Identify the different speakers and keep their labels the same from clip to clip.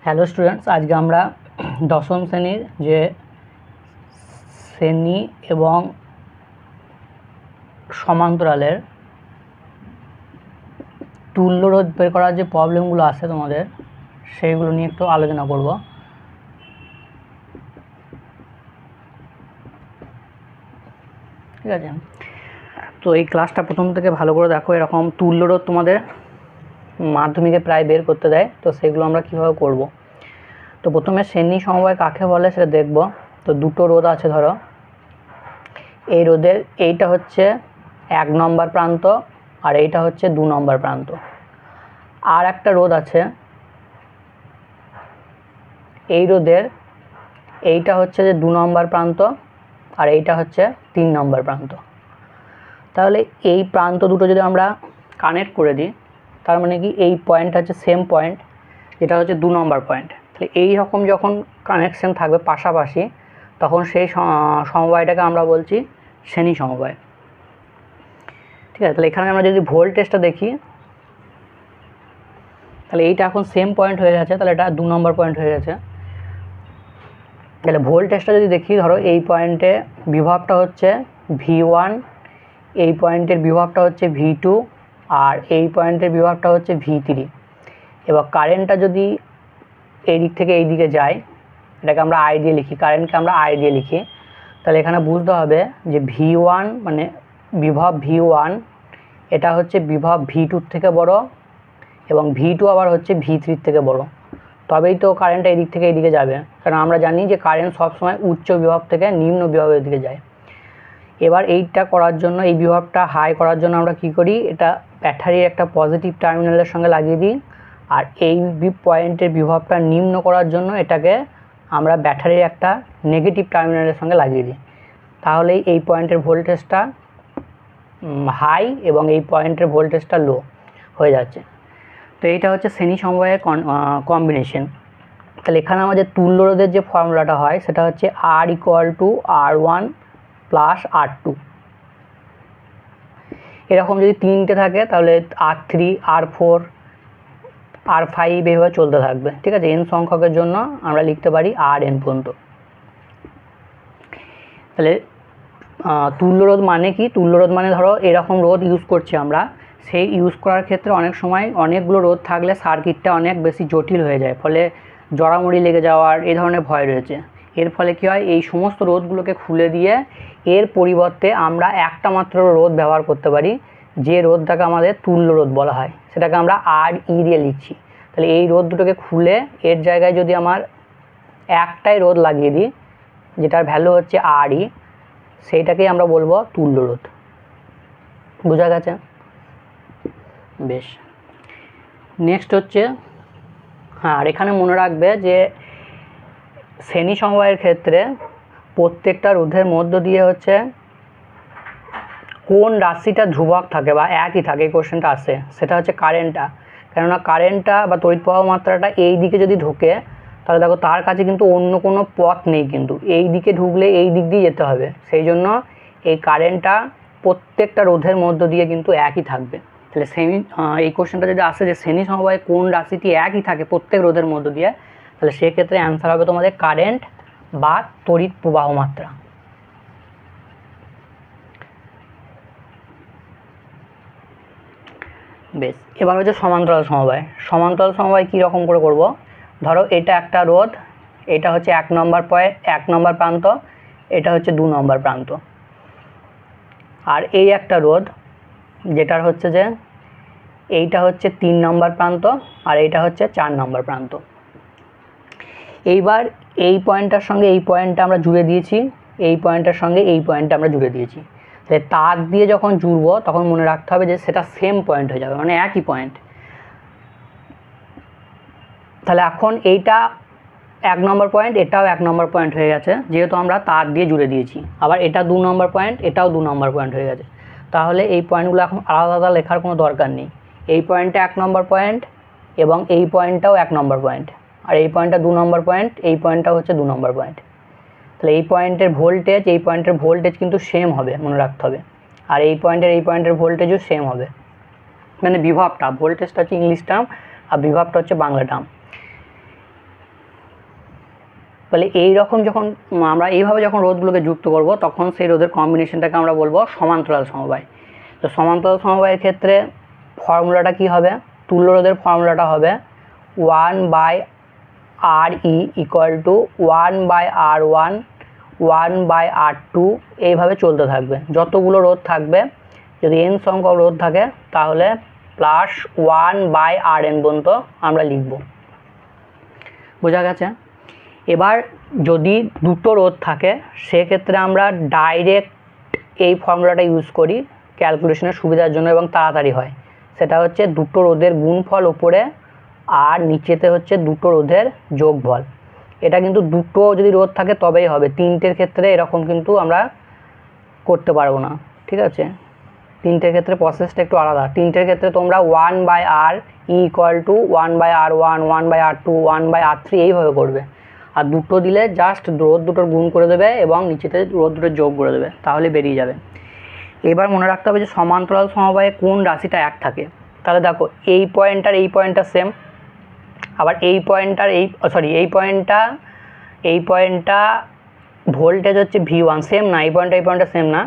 Speaker 1: Hello students, আজকে আমরা দশম শ্রেণীর যে শ্রেণী এবং সমান্তরালের তুল্য রোধ বের করার যে প্রবলেমগুলো আছে তোমাদের, সেইগুলো নিয়ে একটু আলোচনা করব। ঠিক আছে, তো এই ক্লাসটা প্রথম থেকে ভালো করে দেখো। এরকম তুল্য রোধ তোমাদের মাধ্যমিকে প্রায় বের করতে দেয়, তো সেগুলো আমরা কীভাবে করব। তো প্রথমে শ্রেণী সমবায় কাকে বলে সেটা দেখব। তো দুটো রোধ আছে, ধরো এই রোধের এইটা হচ্ছে 1 নম্বর প্রান্ত আর এইটা হচ্ছে 2 নম্বর প্রান্ত। আর একটা রোধ আছে, এই রোধের এইটা হচ্ছে যে 2 নম্বর প্রান্ত আর এইটা হচ্ছে 3 নম্বর প্রান্ত। তাহলে এই প্রান্ত দুটো যদি আমরা কানেক্ট করে দিই, তার মানে কি এই পয়েন্টটা হচ্ছে সেম পয়েন্ট, যেটা হচ্ছে 2 নম্বর পয়েন্ট। তাহলে এই রকম যখন কানেকশন থাকবে পাশাপাশি, তখন সেই সমবায়টাকে আমরা বলছি শ্রেণী সমবায়। ঠিক আছে, তাহলে এখানে আমরা যদি ভোল্টেজটা দেখি, তাহলে এইটা এখন সেম পয়েন্ট হয়ে গেছে, তাহলে এটা 2 নম্বর পয়েন্ট হয়ে গেছে। তাহলে ভোল্টেজটা যদি দেখি, ধরো এই পয়েন্টে বিভবটা হচ্ছে V1, এই পয়েন্টের বিভবটা হচ্ছে V2 আর এই পয়েন্টের বিভবটা হচ্ছে V3। এবার কারেন্টটা যদি এই দিক থেকে এই দিকে যায়, এটাকে আমরা I দিয়ে লিখি, কারেন্টকে আমরা I দিয়ে লিখি, তাহলে এখানে বুঝতে হবে যে V1 মানে বিভব V1 এটা হচ্ছে বিভব V2 থেকে বড় এবং V2 আবার হচ্ছে V3 থেকে বড়, তবেই তো কারেন্টটা এই দিক থেকে এই দিকে যাবে। কারণ আমরা জানি যে কারেন্ট সবসময় উচ্চ বিভব থেকে নিম্ন বিভবের দিকে যায়। এবার এইটা করার জন্য, এই বিভবটা হাই করার জন্য আমরা কি করি, এটা ব্যাটারির একটা পজিটিভ টার্মিনালের সঙ্গে লাগিয়ে দিই, আর এই পয়েন্টের বিভবটা নিম্ন করার জন্য এটাকে আমরা ব্যাটারির একটা নেগেটিভ টার্মিনালের সঙ্গে লাগিয়ে দিই। তাহলেই এই পয়েন্টের ভোল্টেজটা হাই এবং এই পয়েন্টের ভোল্টেজটা লো হয়ে যাচ্ছে। তো এইটা হচ্ছে শ্রেণী সমবায়ের কম্বিনেশন। তাহলে এখানে আমাদের তুল্য রোধের যে ফর্মুলাটা হয় সেটা হচ্ছে R = R1 + R2। এরকম যদি তিনটে থাকে তাহলে R3, R4, R5 এভাবে চলতে থাকবে। ঠিক আছে, n সংখ্যকের জন্য আমরা লিখতে পারি Rn পর্যন্ত। তাহলে তুল্য রোধ মানে কি? তুল্য রোধ মানে ধরো এরকম রোধ ইউজ করছি আমরা, সেই ইউজ করার ক্ষেত্রে অনেক সময় অনেকগুলো রোধ থাকলে সার্কিটটা অনেক বেশি জটিল হয়ে যায়, ফলে জড়ামড়ি লেগে যাওয়ার এই ধরনের ভয় রয়েছে। এর ফলে কী হয়, এই সমস্ত রোধগুলোকে খুলে দিয়ে এর পরিবর্তে আমরা একটা মাত্র রোধ ব্যবহার করতে পারি, যে রোধটাকে আমাদের তুল্য রোধ বলা হয়, সেটাকে আমরা Re দিয়ে লিখছি। তাহলে এই রোধ দুটোকে খুলে এর জায়গায় যদি আমার একটাই রোধ লাগিয়ে দিই, যেটার ভ্যালু হচ্ছে Re, সেইটাকেই আমরা বলবো তুল্য রোধ। বোঝা গেছে? বেশ, নেক্সট হচ্ছে, আর এখানে মনে রাখবে যে শ্রেণী সমবায়ের ক্ষেত্রে প্রত্যেকটা রোধের মধ্য দিয়ে হচ্ছে কোন রাশিটা ধ্রুবক থাকে বা একই থাকে, এই কোশ্চেনটা আসে, সেটা হচ্ছে কারেন্টটা। কেননা কারেন্টটা বা তড়িৎ প্রবাহ মাত্রাটা এই দিকে যদি ঢোকে, তাহলে দেখো তার কাছে কিন্তু অন্য কোনো পথ নেই, কিন্তু এই দিকে ঢুকলে এই দিক দিয়ে যেতে হবে। সেই জন্য এই কারেন্টটা প্রত্যেকটা রোধের মধ্য দিয়ে কিন্তু একই থাকবে। তাহলে এই কোশ্চেনটা যদি আসে যে শ্রেণী সমবায়ে কোন রাশিটি একই থাকে প্রত্যেক রোধের মধ্য দিয়ে, তাহলে সেক্ষেত্রে অ্যান্সার হবে তোমাদের কারেন্ট বা তড়িৎ প্রবাহ মাত্রা। বেশ, এবার হচ্ছে সমান্তরাল সমবায়। সমান্তরাল সমবায় কী রকম করে করব, ধরো এটা একটা রোধ, এটা হচ্ছে 1 নম্বর প্রান্ত, এটা হচ্ছে 2 নম্বর প্রান্ত। আর এই একটা রোধ, যেটার হচ্ছে যে এইটা হচ্ছে 3 নম্বর প্রান্ত আর এইটা হচ্ছে 4 নম্বর প্রান্ত। এইবার এই পয়েন্টটার সঙ্গে এই পয়েন্টটা আমরা জুড়ে দিয়েছি, এই পয়েন্টটার সঙ্গে এই পয়েন্টটা আমরা জুড়ে দিয়েছি। তাহলে তার দিয়ে যখন জুড়বো তখন মনে রাখতে হবে যে সেটা সেম পয়েন্ট হয়ে যাবে, মানে একই পয়েন্ট। তাহলে এখন এইটা 1 নম্বর পয়েন্ট, এটাও 1 নম্বর পয়েন্ট হয়ে গেছে, যেহেতু আমরা তার দিয়ে জুড়ে দিয়েছি। আবার এটা 2 নম্বর পয়েন্ট, এটাও 2 নম্বর পয়েন্ট হয়ে গেছে। তাহলে এই পয়েন্টগুলো এখন আলাদা আলাদা লেখার কোনো দরকার নেই। এই পয়েন্টটা 1 নম্বর পয়েন্ট এবং এই পয়েন্টটাও 1 নম্বর পয়েন্ট, আর এই পয়েন্টটা 2 নম্বর পয়েন্ট, এই পয়েন্টটাও হচ্ছে 2 নম্বর পয়েন্ট। তাহলে এই পয়েন্টের ভোল্টেজ এই পয়েন্টের ভোল্টেজ কিন্তু সেম হবে, মনে রাখতে হবে। আর এই পয়েন্টের ভোল্টেজও সেম হবে, মানে বিভবটা, ভোল্টেজটা হচ্ছে ইংলিশ টার্ম আর বিভবটা হচ্ছে বাংলা টার্ম। তাহলে এই রকম যখন আমরা এইভাবে যখন রোধগুলোকে যুক্ত করব তখন সেই রোধের কম্বিনেশনটাকে আমরা বলবো সমান্তরাল সমবায়। তো সমান্তরাল সমবায়ের ক্ষেত্রে ফর্মুলাটা কি হবে, তুল্য রোধের ফর্মুলাটা হবে 1/RE equal to 1/R1 1/R2 এইভাবে চলতে থাকবে। যতগুলো রোধ থাকবে, যদি n সংখ্যক রোধ থাকে তাহলে প্লাস 1/Rn পর্যন্ত আমরা লিখব। বোঝা গেছে? এবার যদি দুটো রোধ থাকে সেক্ষেত্রে আমরা ডাইরেক্ট এই ফর্মুলাটা ইউজ করি ক্যালকুলেশনের সুবিধার জন্য এবং তাড়াতাড়ি হয়। সেটা হচ্ছে দুটো রোধের গুণফল ওপরে আর নিচেতে হচ্ছে দুটো রোধের যোগফল। এটা কিন্তু দুটো যদি রোধ থাকে তবেই হবে, তিনটের ক্ষেত্রে এরকম কিন্তু আমরা করতে পারবো না। ঠিক আছে, তিনটের ক্ষেত্রে প্রসেসটা একটু আলাদা। তিনটের ক্ষেত্রে তোমরা 1/R equal to 1/R1 1/R2 1/R3 এইভাবে করবে, আর দুটো দিলে জাস্ট রোধ দুটোর গুণ করে দেবে এবং নিচেতে রোধ দুটোর যোগ করে দেবে, তাহলে বেরিয়ে যাবে। এবার মনে রাখতে হবে যে সমান্তরাল সমবায়ে কোন রাশিটা এক থাকে। তাহলে দেখো এই পয়েন্টটা সেম, আবার এই পয়েন্টটা ভোল্টেজ হচ্ছে V1 সেম না, এই পয়েন্টটা সেম না।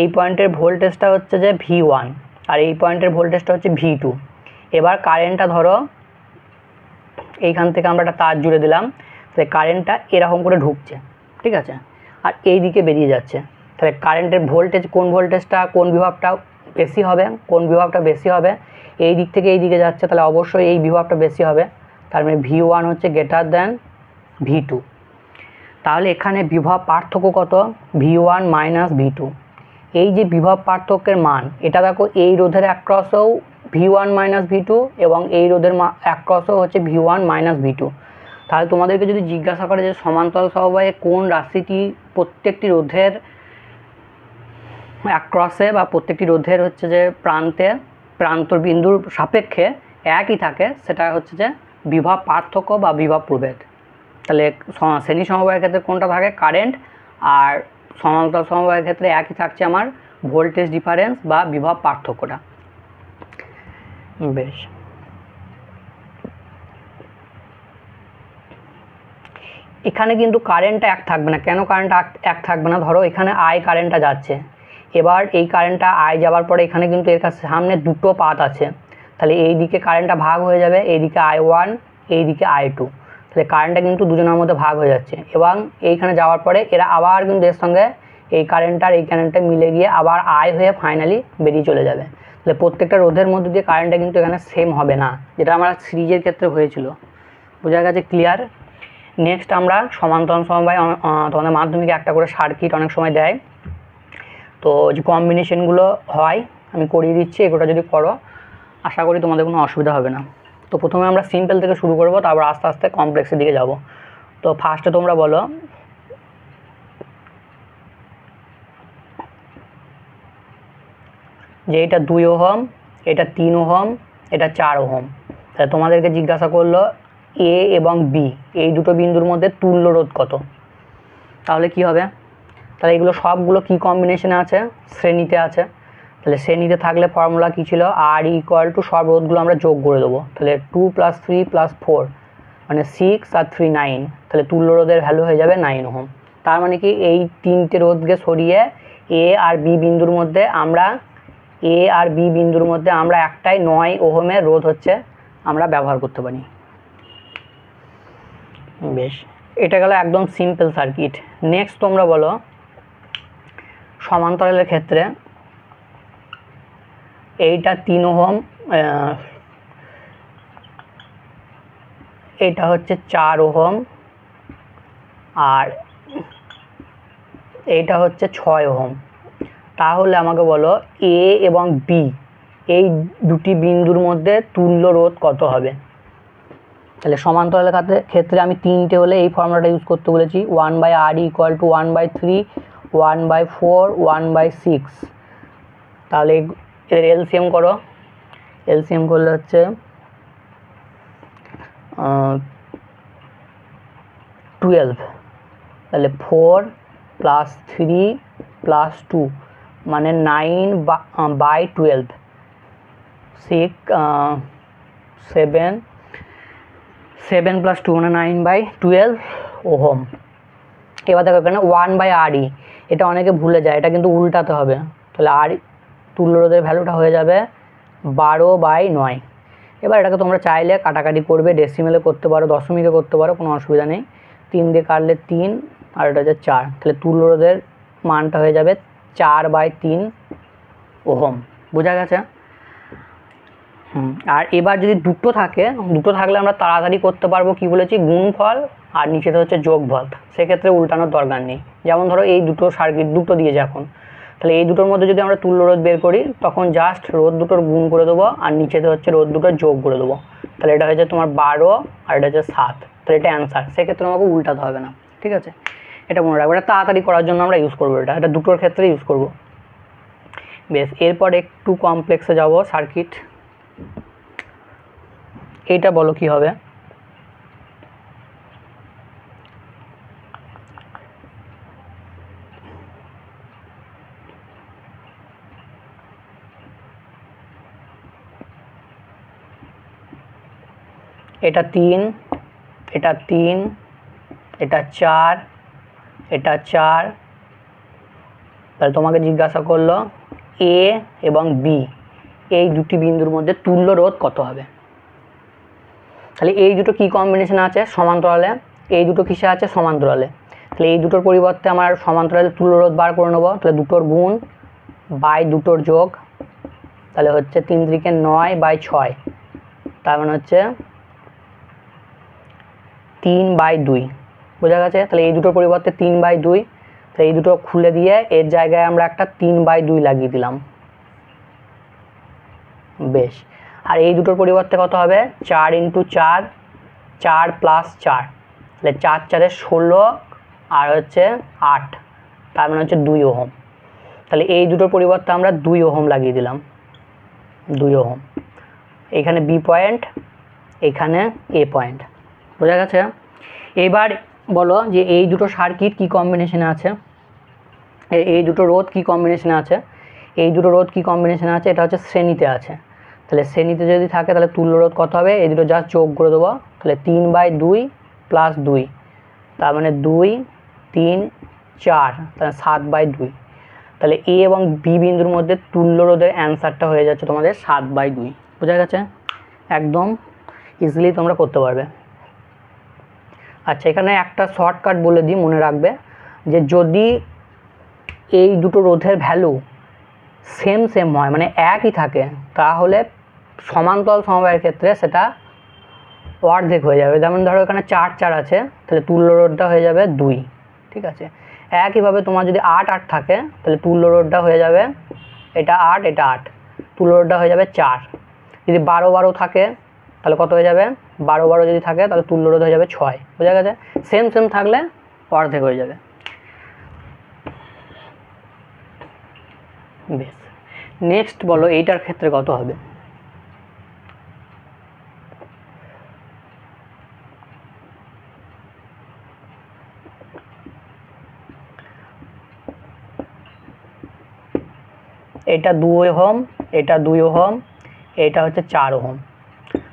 Speaker 1: এই পয়েন্টের ভোল্টেজটা হচ্ছে যে V1 আর এই পয়েন্টের ভোল্টেজটা হচ্ছে V2। এবার কারেন্টটা ধরো এইখান থেকে আমরা একটা তার জুড়ে দিলাম, তাহলে কারেন্টটা এরকম করে ঢুকছে, ঠিক আছে, আর এই দিকে বেরিয়ে যাচ্ছে। তাহলে কারেন্টের ভোল্টেজ কোন বিভবটা বেশি হবে, এই দিক থেকে এই দিকে যাচ্ছে, তাহলে অবশ্যই এই বিভবটা বেশি হবে। তার মানে V1 হচ্ছে গ্রেটার দ্যান V2। তাহলে এখানে বিভব পার্থক্য কত, V1 মাইনাস V2। এই যে বিভব পার্থক্যের মান, এটা দেখো এই রোধের অ্যাক্রসেও V1 মাইনাস V2 এবং এই রোধের অ্যাক্রসেও হচ্ছে V1 মাইনাস V2। তাহলে তোমাদেরকে যদি জিজ্ঞাসা করে যে সমান্তরাল সমবায়ে কোন রাশিটি প্রত্যেকটি রোধের অ্যাক্রসে বা প্রত্যেকটি রোধের হচ্ছে যে প্রান্তর বিন্দুর সাপেক্ষে একই থাকে, সেটা হচ্ছে যে বিভব পার্থক্য বা বিভব প্রভেদ। তাহলে শ্রেণী সমবায়ের ক্ষেত্রে কোনটা থাকে, কারেন্ট, আর সমান্তরাল সমবায়ের ক্ষেত্রে একই থাকছে আমার ভোল্টেজ ডিফারেন্স বা বিভব পার্থক্যটা। বেশ, এখানে কিন্তু কারেন্টটা এক থাকবে না। কেন কারেন্টটা এক থাকবে না, ধরো এখানে আই কারেন্টটা যাচ্ছে, এবার এই কারেন্টটা আই যাওয়ার পরে এখানে কিন্তু এর কাছে সামনে দুটো পাথ আছে, তাহলে এই দিকে কারেন্টটা ভাগ হয়ে যাবে, এইদিকে I1 এইদিকে I2, তাহলে কারেন্টটা কিন্তু দুজনের মধ্যে ভাগ হয়ে যাচ্ছে এবং এইখানে যাওয়ার পরে এরা আবার কিন্তু এর সঙ্গে এই কারেন্টটা মিলে গিয়ে আবার আই হয়ে ফাইনালি বেরিয়ে চলে যাবে। তাহলে প্রত্যেকটা রোধের মধ্যে দিয়ে কারেন্টটা কিন্তু এখানে সেম হবে না, যেটা আমরা সিরিজের ক্ষেত্রে হয়েছিল। বোঝা গেছে? ক্লিয়ার? নেক্সট আমরা সমান্তরাল সমবায়, তোমাদের মাধ্যমিকে একটা করে সার্কিট অনেক সময় দেয়, তো যে কম্বিনেশনগুলো হয় আমি করিয়ে দিচ্ছি, এগুলোটা যদি করো আশা করি তোমাদের কোনো অসুবিধা হবে না। তো প্রথমে আমরা সিম্পল থেকে শুরু করব, তারপর আস্তে আস্তে কমপ্লেক্সের দিকে যাব। তো ফার্স্টে তোমরা বলো যে এটা 2 ওহম, এটা 3 ওহম, এটা 4 ওহম। তাহলে তোমাদেরকে জিজ্ঞাসা করলো এ এবং বি এই দুটো বিন্দুর মধ্যে তুল্য রোধ কত। তাহলে কি হবে, তাহলে এগুলো সবগুলো কি কম্বিনেশনে আছে, শ্রেণীতে আছে। তাহলে শ্রেণীতে থাকলে ফর্মুলা কী ছিল, আর ইকুয়াল টু সব রোধগুলো আমরা যোগ করে দেবো। তাহলে 2 + 3 + 4 মানে 6 আর 3 9, তাহলে তুল্য রোধের ভ্যালু হয়ে যাবে 9 ওহম। তার মানে কি এই তিনটে রোধকে সরিয়ে এ আর বি বিন্দুর মধ্যে আমরা একটাই 9 ওহমের রোধ হচ্ছে আমরা ব্যবহার করতে পারি। বেশ, এটা গেল একদম সিম্পল সার্কিট। নেক্সট তোমরা বলো সমান্তরালের ক্ষেত্রে এইটা 3 ওহম, এটা হচ্ছে 4 ওহম আর এইটা হচ্ছে 6 ওহম। তাহলে আমাকে বলো এ এবং বি এই দুটি বিন্দুর মধ্যে তুল্য রোধ কত হবে। তাহলে সমান্তরালের ক্ষেত্রে আমি তিনটে হলে এই ফর্মুলাটা ইউজ করতে বলেছি, 1/R ইকুয়াল টু 1/3 1/4 1/6। তাহলে এর এলসিএম করো, এলসিএম করলে হচ্ছে 12, তাহলে 4 + 3 + 2 মানে 9/12, 7 + 2 মানে 9/12 ওহম। এবার দেখো এখানে 1/RE, এটা অনেকে ভুলে যায়, এটা কিন্তু উল্টাতে হবে। তাহলে আর তুল্য রোধের ভ্যালুটা হয়ে যাবে 12/9। এবার এটাকে তোমরা চাইলে কাটাকাটি করবে, ডেসিমেলে করতে পারো, দশমিকে করতে পারো, কোনো অসুবিধা নেই। 3 দিয়ে কাটলে 3 আর এটা হচ্ছে 4, তাহলে তুল্য রোধের মানটা হয়ে যাবে 4/3 ওহম। বোঝা গেছে? আর এবার যদি দুটো থাকলে আমরা তাড়াতাড়ি করতে পারবো, কি বলেছি, গুণফল আর নিচেতে হচ্ছে যোগফল, সেক্ষেত্রে উল্টানোর দরকার নেই। যেমন ধরো এই দুটো সার্কিট দুটো দিয়েছে এখন, তাহলে এই দুটোর মধ্যে যদি আমরা তুল্য রোধ বের করি তখন জাস্ট রোধ দুটোর গুণ করে দেবো আর নিচেতে হচ্ছে রোধ দুটোর যোগ করে দেবো, তাহলে এটা হচ্ছে তোমার 12 আর এটা হচ্ছে 7, তাহলে এটা অ্যান্সার। সেক্ষেত্রে আমাকে উল্টাতে হবে না, ঠিক আছে? এটা মনে রাখবো, এটা তাড়াতাড়ি করার জন্য আমরা ইউজ করবো, এটা দুটোর ক্ষেত্রে ইউজ করবো। বেশ, এরপর একটু কমপ্লেক্সে যাব সার্কিট। এইটা বলো কি হবে? এটা 3, এটা 3, এটা 4, এটা 4, তাহলে তোমাকে জিজ্ঞাসা করলো এ এবং বি এই দুটি বিন্দুর মধ্যে তুল্য রোধ কত হবে। তাহলে এই দুটো কি কম্বিনেশন আছে? সমান্তরালে। এই দুটো কিসে আছে? সমান্তরালে। তাহলে এই দুটোর পরিবর্তে আমার সমান্তরালে তুল্য রোধ বার করে নেবো, তাহলে দুটোর গুণ বাই দুটোর যোগ, তাহলে হচ্ছে 3 × 9/6, তার মানে হচ্ছে 3/2। বোঝা গেছে? তাহলে এই দুটোর পরিবর্তে 3/2, তাহলে এই দুটো খুলে দিয়ে এর জায়গায় আমরা একটা 3/2 লাগিয়ে দিলাম। বেশ, আর এই দুটোর পরিবর্তে কত হবে? 4 × 4, 4 + 4, তাহলে 4 × 4 = 16 আর হচ্ছে 8, তার মানে হচ্ছে 2 ওহম। তাহলে এই দুটোর পরিবর্তে আমরা 2 ওহম লাগিয়ে দিলাম, 2 ওহম। এখানে বি পয়েন্ট, এখানে এ পয়েন্ট। বোঝা গেছে? এবার বলো যে এই দুটো সার্কিট কি কম্বিনেশনে আছে, এই দুটো রোধ কি কম্বিনেশনে আছে। এই দুটো রোধ কি কম্বিনেশনে আছে? এটা হচ্ছে শ্রেণীতে আছে। তাহলে শ্রেণীতে যদি থাকে তাহলে তুল্য রোধ কত হবে? এই দুটো জাস্ট যোগ করে দেবো, তাহলে 3/2 + 2, তার মানে 2, 3, 4, তাহলে 7/2। তাহলে এ এবং বি বিন্দুর মধ্যে তুল্য রোধের অ্যান্সারটা হয়ে যাচ্ছে তোমাদের 7/2। বোঝা গেছে? একদম ইজিলি তোমরা করতে পারবে। আচ্ছা, এখানে একটা শর্টকাট বলে দিই, মনে রাখবে যে যদি এই দুটো রোধের ভ্যালু সেম হয়, মানে একই থাকে, তাহলে সমান্তরাল সমবায়ের ক্ষেত্রে সেটা অর্ধেক হয়ে যাবে। যেমন ধরো এখানে 4, 4 আছে, তাহলে তুল্য রোধটা হয়ে যাবে 2, ঠিক আছে? একইভাবে তোমার যদি 8, 8 থাকে, তাহলে তুল্য রোধটা হয়ে যাবে এটা 8, এটা 8, তুল্য রোধটা হয়ে যাবে 4। যদি 12, 12 থাকে তাহলে কত হয়ে যাবে? 12, 12 যদি থাকে তাহলে তুল্য রোধ হয়ে যাবে 6। বোঝা গেছে? সেম থাকলে অর্ধেক হয়ে যাবে। বেশ, নেক্সট বলো এইটার ক্ষেত্রে কত হবে। এটা 2 ওহম, এটা 2 ওহম, এটা হচ্ছে 4 ওহম।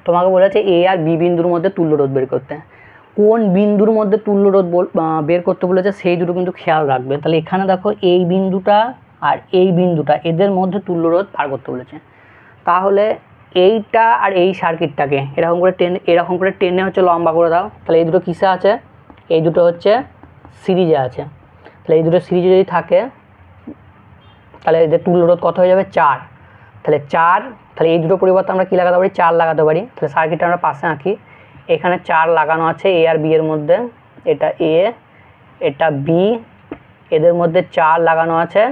Speaker 1: তোমাকে বলেছে এ আর বি বিন্দুর মধ্যে তুল্য রোধ বের করতে। কোন বিন্দুর মধ্যে তুল্য রোধ বের করতে বলেছে সেই দুটো কিন্তু খেয়াল রাখবে। তাহলে এখানে দেখো এই বিন্দুটা আর এই বিন্দুটা, এদের মধ্যে তুল্য রোধ বার করতে বলেছে। তাহলে এইটা আর এই সার্কিটটাকে এরকম করে টেনে হচ্ছে লম্বা করে দাও। তাহলে এই দুটো কিসে আছে? এই দুটো হচ্ছে সিরিজে আছে। তাহলে এই দুটো সিরিজে যদি থাকে তাহলে এদের তুল্য রোধ কত হয়ে যাবে? 4। তাহলে 4, তাহলে এই দুটো পরিবর্তে আমরা কী লাগাতে পারি? 4 লাগাতে পারি। তাহলে সার্কিটটা আমরা পাশে আঁকি, এখানে 4 লাগানো আছে এ আর বি এর মধ্যে, এটা এ, এটা বি, এদের মধ্যে 4 লাগানো আছে।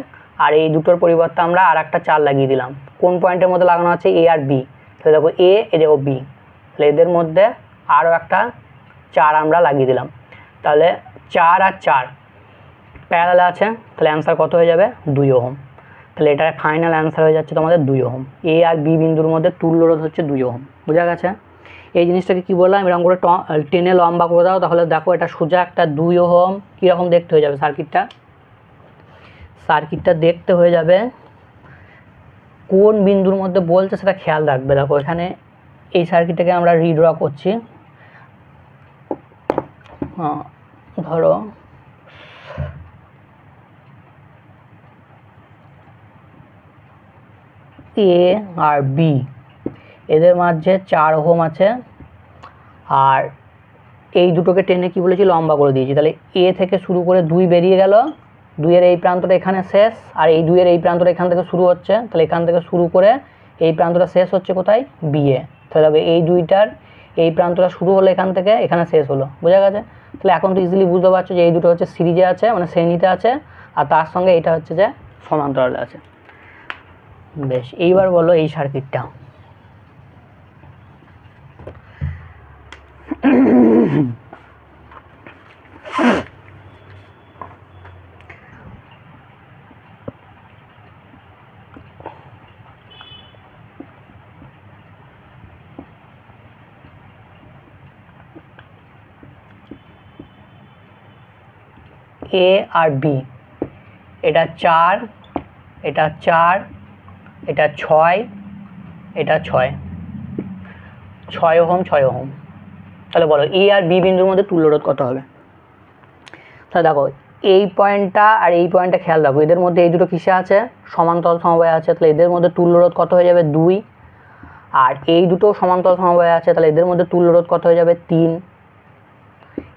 Speaker 1: আর এই দুটোর পরিবর্তে আমরা আর একটা 4 লাগিয়ে দিলাম। কোন পয়েন্টের মধ্যে লাগানো আছে? এ আর বি। তাহলে দেখো এ, এ দেখো বি, তাহলে এদের মধ্যে আরও একটা 4 আমরা লাগিয়ে দিলাম। তাহলে 4 আর 4 প্যারালাল আছে, তাহলে অ্যান্সার কত হয়ে যাবে? 2 ওহম। তাহলে এটার ফাইনাল অ্যান্সার হয়ে যাচ্ছে তোমাদের 2 ওহম। এ আর বি বিন্দুর মধ্যে তুল্য রোধ হচ্ছে 2 ওহম। বোঝা গেছে? এই জিনিসটাকে কী বললাম, এরকম করে টেনে লম্বা করে দাও, তাহলে দেখো এটা সোজা একটা 2 ওহম কীরকম দেখতে হয়ে যাবে সার্কিটটা দেখতে হয়ে যাবে। কোন বিন্দুর মধ্যে বলছে সেটা খেয়াল রাখবে। দেখো এখানে এই সার্কিটটাকে আমরা রিড্র করছি, ধরো এ আর বি এদের মাঝে 4 ওহম আছে, আর এই দুটোকে টেনে কি বলেছি লম্বা করে দিয়েছি। তাহলে এ থেকে শুরু করে 2 বেরিয়ে গেল, 2 এর এই প্রান্তটা এখানে শেষ, আর এই 2 এর এই প্রান্তটা এখান থেকে শুরু হচ্ছে। তাহলে এখান থেকে শুরু করে এই প্রান্তটা শেষ হচ্ছে কোথায়, বি এ। তাহলে এই দুইটার এই প্রান্তটা শুরু হলো এখান থেকে, এখানে শেষ হলো, বোঝা গেছে? তাহলে এখন তো ইজিলি বুঝতে পারছো যে এই দুটো হচ্ছে সিরিজে আছে, মানে শ্রেণীতে আছে, আর তার সঙ্গে এটা হচ্ছে যে সমান্তরালে আছে। বেশ, এইবার বলো এই সার্কিটটা। এ আর বি, এটা 4, এটা 4, এটা 6, এটা 6, 6 ওহম 6 ওহম। তাহলে বলো এ আর বি বিন্দুর মধ্যে তুল্য রোধ কত হবে? তাহলে দেখো এই পয়েন্টটা আর এই পয়েন্টটা খেয়াল রাখো, এদের মধ্যে এই দুটো কিসে আছে, সমান্তরাল সমবায় আছে। তাহলে এদের মধ্যে তুল্য রোধ কত হয়ে যাবে, 2। আর এই দুটো সমান্তরাল সমবায় আছে, তাহলে এদের মধ্যে তুল্য রোধ কত হয়ে যাবে, 3।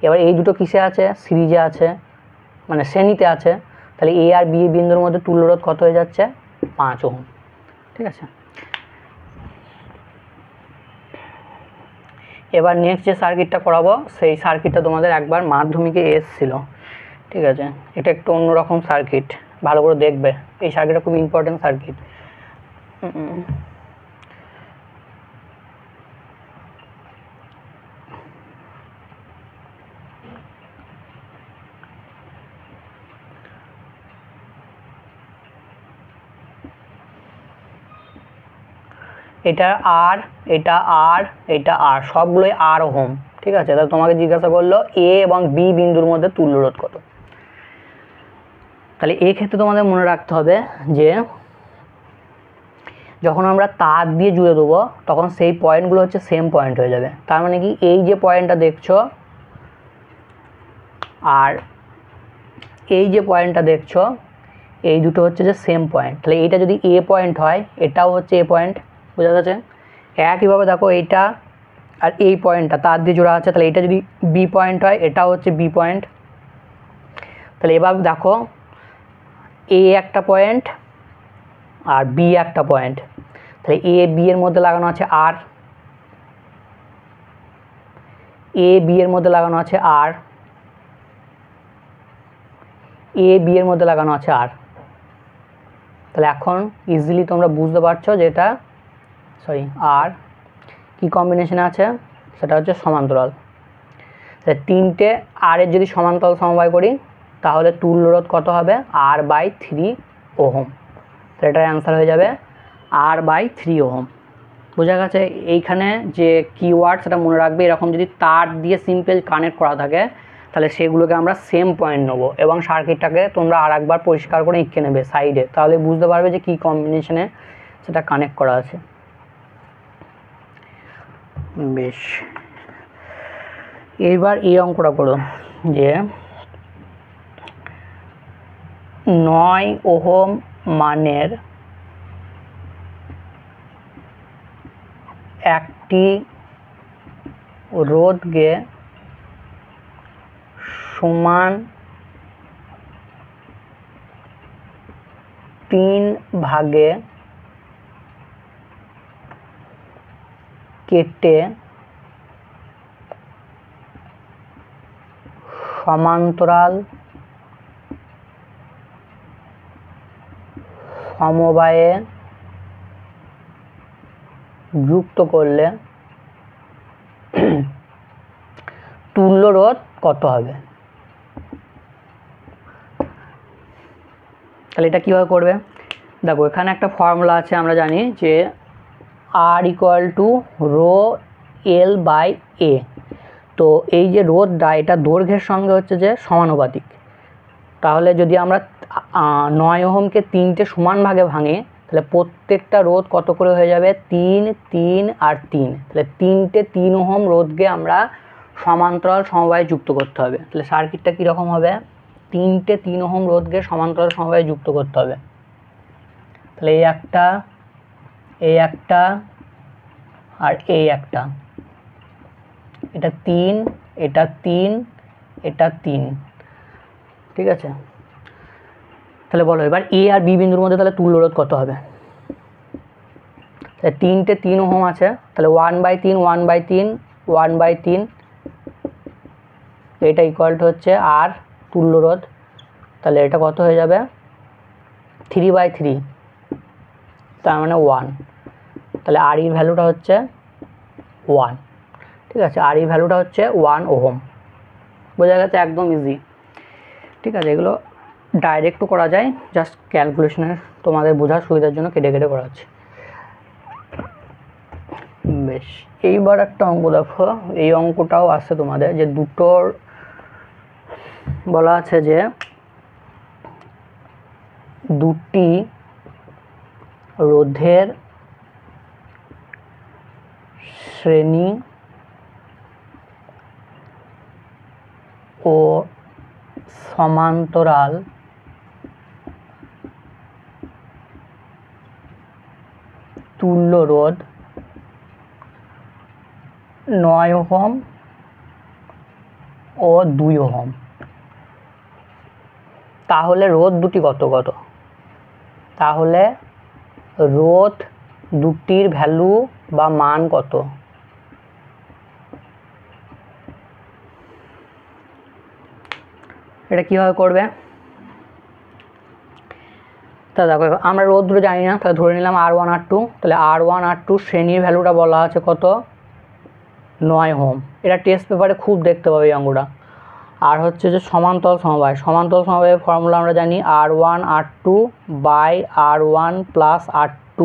Speaker 1: এবার এই দুটো কিসে আছে, সিরিজে আছে, মানে শ্রেণীতে আছে। তাহলে এ আর বি বিন্দুর মধ্যে তুল্য রোধ কত হয়ে যাচ্ছে, 5 ওহম। ঠিক আছে, এবার নেক্সট যে সার্কিটটা করাবো সেই সার্কিটটা তোমাদের একবার মাধ্যমিকে এসেছিল। ঠিক আছে, এটা একটু অন্যরকম সার্কিট, ভালো করে দেখবে। এই সার্কিটটা খুব ইম্পর্টেন্ট সার্কিট। এটা আর, এটা আর, এটা আর, সবগুলোই আর ওহম। ঠিক আছে, তাহলে তোমাকে জিজ্ঞাসা করলো এ এবং বি বিন্দুর মধ্যে তুল্য রোধ কত। তাহলে এই ক্ষেত্রে তোমাদের মনে রাখতে হবে যে যখন আমরা তার দিয়ে জুড়ে দেবো তখন সেই পয়েন্টগুলো হচ্ছে সেম পয়েন্ট হয়ে যাবে। তার মানে কি, এই যে পয়েন্টটা দেখছো আর এই যে পয়েন্টটা দেখছো, এই দুটো হচ্ছে যে সেম পয়েন্ট। তাহলে এইটা যদি এ পয়েন্ট হয়, এটাও হচ্ছে এ পয়েন্ট, বোঝা গেছে? একইভাবে দেখো এইটা আর এই পয়েন্টটা তার দিয়ে জোড়া আছে, তাহলে এটা যদি বি পয়েন্ট হয়, এটাও হচ্ছে বি পয়েন্ট। তাহলে এবার দেখো এ একটা পয়েন্ট আর বি একটা পয়েন্ট, তাহলে এ বি এর মধ্যে লাগানো আছে আর, এ বি এর মধ্যে লাগানো আছে আর, এ বি এর মধ্যে লাগানো আছে আর। তাহলে এখন ইজিলি তোমরা বুঝতে পারছো যে এটা আর কি কম্বিনেশনে আছে, সেটা হচ্ছে সমান্তরাল। তাহলে 3টে আর এর যদি সমান্তরাল সমবায় করি তাহলে তুল্য রোধ কত হবে, R/3 ওহম। তাহলে এটার অ্যান্সার হয়ে যাবে R/3 ওহম। বোঝা গেছে? এইখানে যে কিওয়ার্ড সেটা মনে রাখবে, এরকম যদি তার দিয়ে সিম্পল কানেক্ট করা থাকে তাহলে সেগুলোকে আমরা সেম পয়েন্ট নেবো, এবং সার্কিটটাকে তোমরা আর একবার পরিষ্কার করে এঁকে নেবে সাইডে, তাহলে বুঝতে পারবে যে কী কম্বিনেশনে সেটা কানেক্ট করা আছে। বেশ, এবার এই অঙ্কটা করো যে 9 ওহম মানের একটি রোধকে সমান 3 ভাগে কেটে সমান্তরাল সমবায়ে যুক্ত করলে তুল্য রোধ কত হবে। তাহলে এটা কীভাবে করবে, দেখো এখানে একটা ফর্মুলা আছে, আমরা জানি যে R = ρl/a। তো এই যে রোধটা, এটা দৈর্ঘ্যের সঙ্গে হচ্ছে যে সমানুপাতিক। তাহলে যদি আমরা 9 ওহমকে 3টে সমান ভাগে ভাঙি তাহলে প্রত্যেকটা রোধ কত করে হয়ে যাবে, 3, 3 আর 3। তাহলে 3টে 3 ওহম রোধকে আমরা সমান্তরাল সমবায়ে যুক্ত করতে হবে। তাহলে সার্কিটটা কীরকম হবে, 3টে 3 ওহম রোধকে সমান্তরাল সমবায়ে যুক্ত করতে হবে। তাহলে এই একটা, এই একটা আর এই একটা, এটা 3, এটা 3, এটা 3, ঠিক আছে। তাহলে বলো এবার এ আর বি বিন্দুর মধ্যে তাহলে তুল্য রোধ কত হবে। 3টে 3 ওহম আছে, তাহলে 1/3 1/3 1/3, এটা ইকুয়াল টু হচ্ছে আর তুল্য রোধ। তাহলে এটা কত হয়ে যাবে 3/3, তার মানে 1। তাহলে আর এর ভ্যালুটা হচ্ছে 1, ঠিক আছে। আর এর ভ্যালুটা হচ্ছে 1 ওহম। বোঝা গেছে, একদম ইজি, ঠিক আছে। এগুলো ডাইরেক্টও করা যায়, জাস্ট ক্যালকুলেশনের তোমাদের বোঝার সুবিধার জন্য কেটে কেটে করাচ্ছি। বেশ, এইবার একটা অঙ্ক দেখো। এই অঙ্কটাও আছে তোমাদের, যে দুটোর বলা আছে যে দুটি রোধের শ্রেণী ও সমান্তরাল তুল্য রোধ 9 ওহম ও 2 ওহম, তাহলে রোধ দুটি কত কত। তাহলে রোধ দুটির ভ্যালু বা মান কত। এটা কীভাবে করবে, তা দেখো আমরা রোধ দুটো জানি না, তাহলে ধরে নিলাম R1 R2। তাহলে R1 R2 শ্রেণীর ভ্যালুটা বলা আছে কত 9 ওহম। এটা টেস্ট পেপারে খুব দেখতে পাবে এই অঙ্কটা। আর হচ্ছে যে সমান্তরাল সমবায়, সমান্তরাল সমবায়ের ফর্মুলা আমরা জানি R1 R2 by R1 plus R2,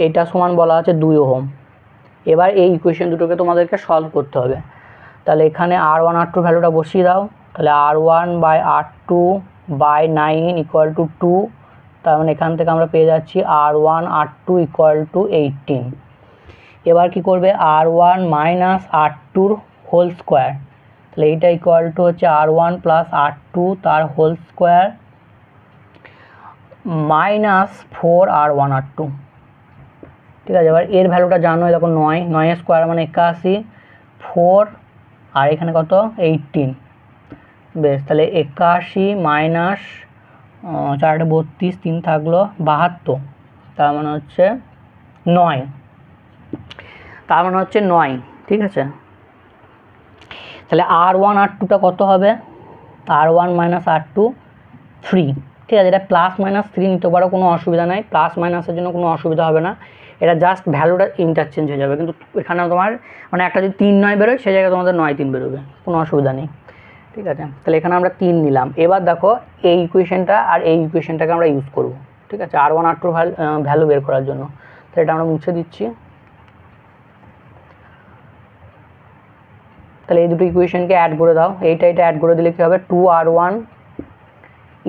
Speaker 1: এটা সমান বলা আছে 2 ওহম। এবার এই ইকুয়েশন দুটোকে তোমাদেরকে সলভ করতে হবে। তাহলে এখানে R1 R2 ভ্যালুটা বসিয়ে দাও। তাহলে R1 by R2 by 9 equal to 2, তার মানে এখান থেকে আমরা পেয়ে যাচ্ছি R1 R2 ইকুয়াল টু 18। এবার কি করবে, R1 minus R2 whole square, তাহলে এইটা ইকুয়াল টু হচ্ছে R1 প্লাস R2 তার whole square minus 4 R1 R2, ঠিক আছে। এবার এর ভ্যালুটা জানো, দেখো 9, 9 স্কোয়ার মানে 81, 4 আর এখানে কত 18। বেশ, তাহলে 81 মাইনাস 4 32, 3 থাকলো 72, তার মানে হচ্ছে 9, তার মানে হচ্ছে 9, ঠিক আছে। তাহলে R1 R2টা কত হবে, R1 মাইনাস R2 3, ঠিক আছে। এটা প্লাস মাইনাস 3 নিতে পারো, কোনো অসুবিধা নাই, প্লাস মাইনাসের জন্য কোনো অসুবিধা হবে না। এটা জাস্ট ভ্যালুটা ইন্টারচেঞ্জ হয়ে যাবে, কিন্তু এখানে তোমার মানে একটা যদি 3 9 বেরোয় সেই জায়গায় তোমাদের 9 3 বেরোবে, কোনো অসুবিধা নেই, ঠিক আছে। তাহলে এখানে আমরা 3 নিলাম। এবার দেখো এই ইকুয়েশনটা আর এই ইকুয়েশনটাকে আমরা ইউজ করব, ঠিক আছে, R1 R2 ভ্যালু বের করার জন্য। তো এটা আমরা মুছে দিচ্ছি। তাহলে এই দুটো ইকুয়েশনকে অ্যাড করে দাও। এইটা অ্যাড করে দিলে কী হবে, 2R1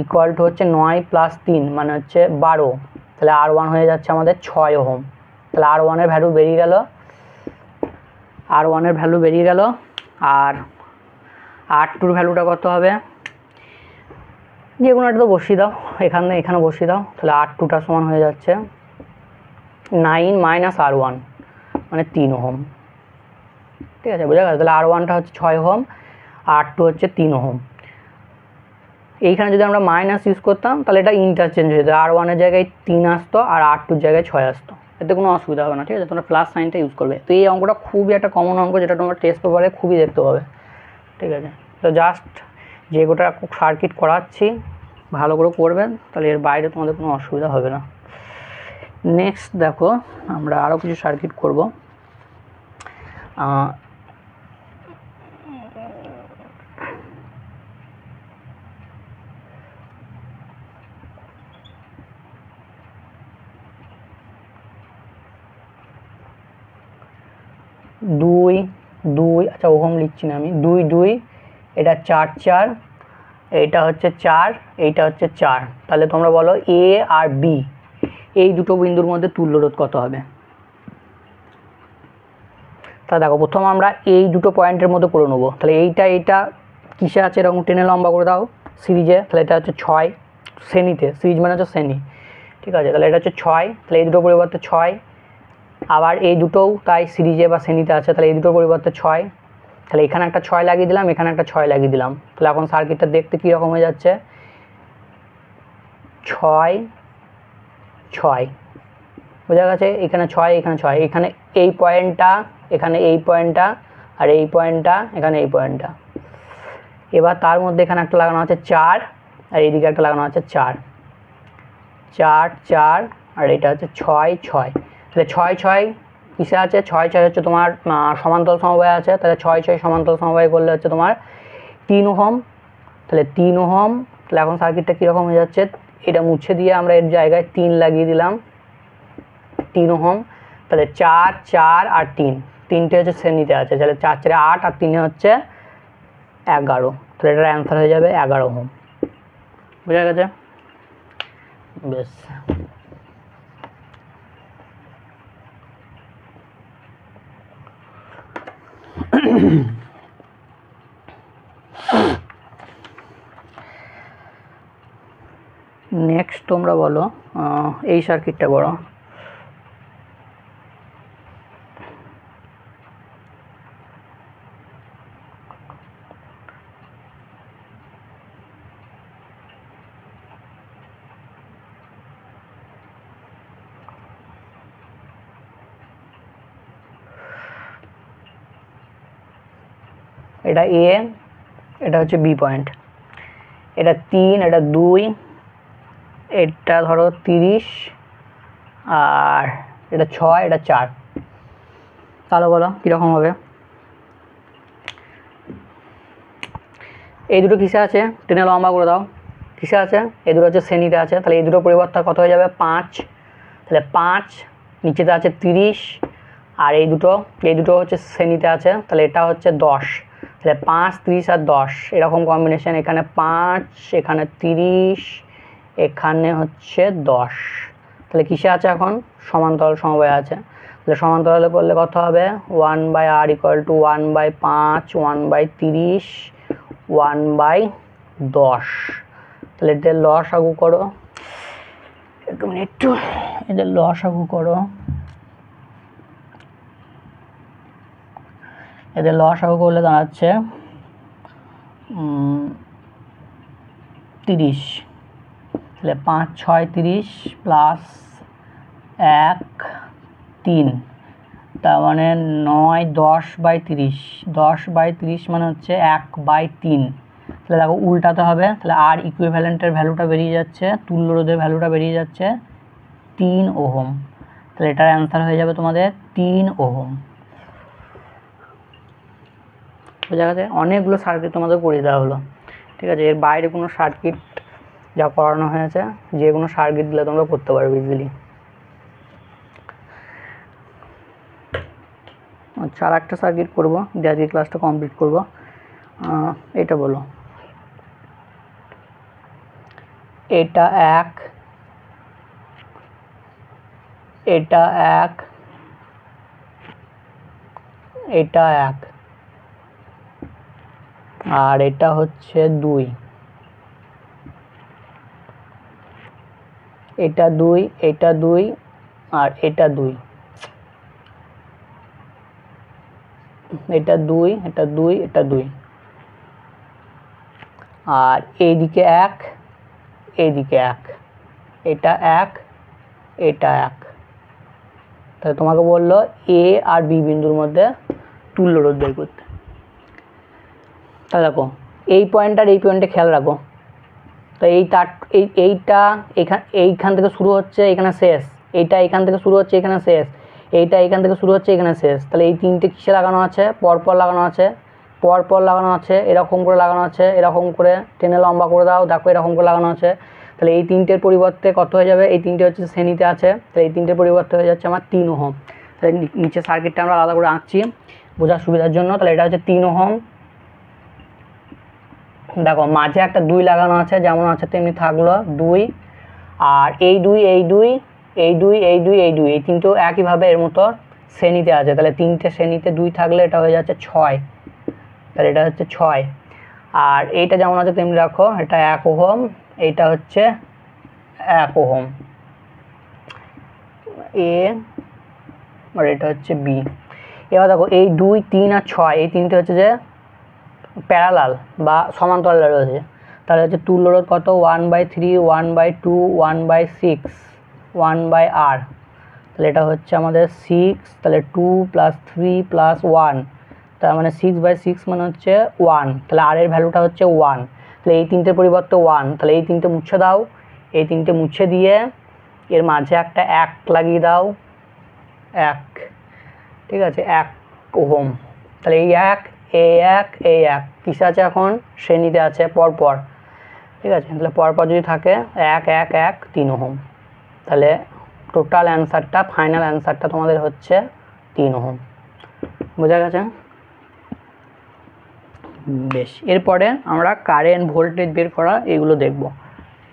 Speaker 1: ইকুয়াল টু হচ্ছে 9 প্লাস 3 মানে হচ্ছে 12। তাহলে R1 হয়ে যাচ্ছে আমাদের 6 ওহম। তাহলে R1 এর ভ্যালু বেরিয়ে গেল, R1 এর ভ্যালু বেরিয়ে গেল। আর R2 ভ্যালুটা কত হবে, যে কোনো একটা তো বসিয়ে দাও, এখানে বসিয়ে দাও। তাহলে R2টা সমান হয়ে যাচ্ছে 9 মাইনাস R1 মানে 3 ওহম, ঠিক আছে, বোঝা গেল। তাহলে R1টা হচ্ছে 6 ওহম, R2 হচ্ছে 3 ওহম। এইখানে যদি আমরা মাইনাস ইউজ করতাম তাহলে এটা ইন্টারচেঞ্জ হয়ে যেত, R1 এর জায়গায় 3 আসতো আর R2 জায়গায় 6 আসতো, এতে কোনো অসুবিধা হবে না, ঠিক আছে। তোমরা প্লাস সাইনটা ইউজ করবে। তো এই অঙ্কটা খুবই একটা কমন অঙ্ক, যেটা তোমরা টেস্ট পেপারে খুবই দেখতে পাবে, ঠিক আছে। তো জাস্ট যে গোটা সার্কিট করাচ্ছি ভালো করে করবেন, তাহলে এর বাইরে তোমাদের কোনো অসুবিধা হবে না। নেক্সট দেখো আমরা আরও কিছু সার্কিট করব। দুই দুই, আচ্ছা ওহম লিখছি না আমি, 2 2, এটা 4 4, এইটা হচ্ছে 4, এইটা হচ্ছে 4। তাহলে তোমরা বলো এ আর বি এই দুটো বিন্দুর মধ্যে তুল্য রোধ কত হবে। তাহলে দেখো প্রথম আমরা এই দুটো পয়েন্টের মধ্যে করে নেবো। তাহলে এইটা কিসে আছে এরকম টেনে লম্বা করে দাও সিরিজে। তাহলে এটা হচ্ছে 6 শ্রেণীতে, সিরিজ মানে হচ্ছে শ্রেণী, ঠিক আছে। তাহলে এটা হচ্ছে 6, তাহলে এই দুটো পরিবর্তে 6, আবার এই দুটোও তাই সিরিজে বা শ্রেণীতে আছে, তাহলে এই দুটোর পরিবর্তে 6। তাহলে এখানে একটা 6 লাগিয়ে দিলাম, এখানে একটা 6 লাগিয়ে দিলাম। তাহলে এখন সার্কিটটা দেখতে কীরকম হয়ে যাচ্ছে, 6 6, বোঝা গেছে। এখানে 6, এখানে 6, এখানে এই পয়েন্টটা, এখানে এই পয়েন্টটা, আর এই পয়েন্টটা, এখানে এই পয়েন্টটা। এবার তার মধ্যে এখানে একটা লাগানো আছে 4, আর এইদিকে একটা লাগানো আছে 4 4 4, আর এটা হচ্ছে 6 6। তাহলে 6 6 কিসে আছে, 6 6 হচ্ছে তোমার সমান্তরাল সমবায় আছে। তাহলে 6 6 সমান্তরাল সমবায় করলে হচ্ছে তোমার 3 ওহম। তাহলে 3 ওহম। তাহলে এখন সার্কিটটা কীরকম হয়ে যাচ্ছে, এটা মুছে দিয়ে আমরা এর জায়গায় 3 লাগিয়ে দিলাম, 3 ওহম। তাহলে 4 4 আর 3, তিনটে হচ্ছে শ্রেণীতে আছে। তাহলে 4 4 8 আর 3 হচ্ছে 11। তাহলে এটার অ্যান্সার হয়ে যাবে 11 ওহম। বোঝা গেছে? বেশ, নেক্সট তোমরা বলো এই সার্কিটটা করো। এটা এ, এটা হচ্ছে বি পয়েন্ট, এটা 3, এটা 2, এটা ধরো 30, আর এটা 6, এটা 4। তাহলে বলো কীরকম হবে। এই দুটো কিসে আছে, টেনে লম্বা করে দাও, কিসে আছে, এই দুটো হচ্ছে শ্রেণীতে আছে। তাহলে এই দুটো পরিবর্তন কত হয়ে যাবে, 5। তাহলে 5, নিচেতে আছে 30, আর এই দুটো হচ্ছে শ্রেণীতে আছে। তাহলে এটা হচ্ছে 10। তাহলে 5 30 আর 10 এরকম কম্বিনেশন, এখানে 5, এখানে 30, এখানে হচ্ছে 10। তাহলে কিসে আছে এখন, সমান্তরাল সমবায় আছে। তাহলে সমান্তরালে করলে কত হবে, 1/r = 1/5, 1/30, 1/10। তাহলে এদের লসাগু করো, একটু মিনিট, এদের লসাগু করো, এদের লসাগু করলে দাঁড়াচ্ছে 30। তাহলে 5 6 30 প্লাস 1 3, তার মানে 9 10/30, 10/30 মানে হচ্ছে 1/3। তাহলে দেখো উল্টাতে হবে। তাহলে আর ইকুইভ্যালেন্টের ভ্যালুটা বেরিয়ে যাচ্ছে, তুল্য রোধের ভ্যালুটা বেরিয়ে যাচ্ছে 3 ওহম। তাহলে এটার অ্যান্সার হয়ে যাবে তোমাদের 3 ওহম। বোঝা গেছে? অনেকগুলো সার্কিট তোমাদের পড়িয়ে দেওয়া হলো, ঠিক আছে। এর বাইরে কোনো সার্কিট যা করানো হয়েছে, যে কোনো সার্কিট দিলে তোমরা করতে পারবে ইজিলি। আচ্ছা, আর একটা সার্কিট করবো, দিয়ে আজকে ক্লাসটা কমপ্লিট করবো। এটা বলো, এটা 1, এটা 1, এটা 1, আর এটা হচ্ছে 2, এটা 2, এটা 2, আর এটা 2, এটা 2, এটা 2, এটা 2, আর এইদিকে 1, এইদিকে 1, এটা 1, এটা 1। তাহলে তোমাকে বললো এ আর বি বিন্দুর মধ্যে তুল্য রোধ বের করতে। তাহলে দেখো এই পয়েন্ট আর এই পয়েন্টে খেয়াল রাখো। তো এই তার এইটা এইখান থেকে শুরু হচ্ছে, এখানে শেষ। এইটা এখান থেকে শুরু হচ্ছে, এখানে শেষ। এইটা এখান থেকে শুরু হচ্ছে, এখানে শেষ। তাহলে এই তিনটে কিসে লাগানো আছে, পরপর লাগানো আছে, পরপর লাগানো আছে, এরকম করে লাগানো আছে, এরকম করে টেনে লম্বা করে দাও, দেখো এরকম করে লাগানো আছে। তাহলে এই তিনটের পরিবর্তে কত হয়ে যাবে, এই তিনটে হচ্ছে শ্রেণীতে আছে। তাহলে এই তিনটের পরিবর্তে হয়ে যাচ্ছে আমার 3 ওহম। তাহলে নিচে সার্কিটটা আমরা আলাদা করে আঁকছি বোঝার সুবিধার জন্য। তাহলে এটা হচ্ছে 3 ওহম। দেখো মাঝে একটা 2 লাগানো আছে, যেমন আছে তেমনি থাকলো 2, আর এই 2, এই 2, এই 2, এই 2, এই 2, এই তিনটেও একইভাবে এর মতো শ্রেণীতে আছে, তাহলে 3টে শ্রেণীতে 2 থাকলে এটা হয়ে যাচ্ছে 6, তাহলে এটা হচ্ছে 6। আর এইটা যেমন আছে তেমনি রাখো, এটা 1 ওহম, এইটা হচ্ছে 1 ওহম এ, আর এটা হচ্ছে বি। এবার দেখো এই 2, 3 আর 6 এই তিনটে হচ্ছে যে প্যারালাল বা সমান্তরালে রয়েছে, তাহলে হচ্ছে তুল্য রোধ কত 1/3, 1/2, 1/6, 1/r, তাহলে এটা হচ্ছে আমাদের 6, তাহলে 2 + 3 + 1, তার মানে 6/6 মানে হচ্ছে 1, তাহলে r এর ভ্যালুটা হচ্ছে 1, তাহলে এই তিনটের পরিবর্তে 1, তাহলে এই তিনটে মুছে দাও, এই তিনটে মুছে দিয়ে এর মাঝে একটা 1 লাগিয়ে দাও, 1, ঠিক আছে, 1 ওহম, তাহলে এই 1, এই 1, এই 1 কিসে আছে এখন শ্রেণীতে আছে পরপর, ঠিক আছে, তাহলে পরপর যদি থাকে 1, 1, 1, 3 ওহম, তাহলে টোটাল অ্যান্সারটা ফাইনাল অ্যান্সারটা তোমাদের হচ্ছে 3 ওহম। বোঝা গেছে? বেশ, এরপরে আমরা কারেন্ট ভোল্টেজ বের করা এগুলো দেখব।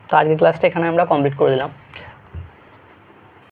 Speaker 1: তো আজকের ক্লাসটা এখানে আমরা কমপ্লিট করে দিলাম।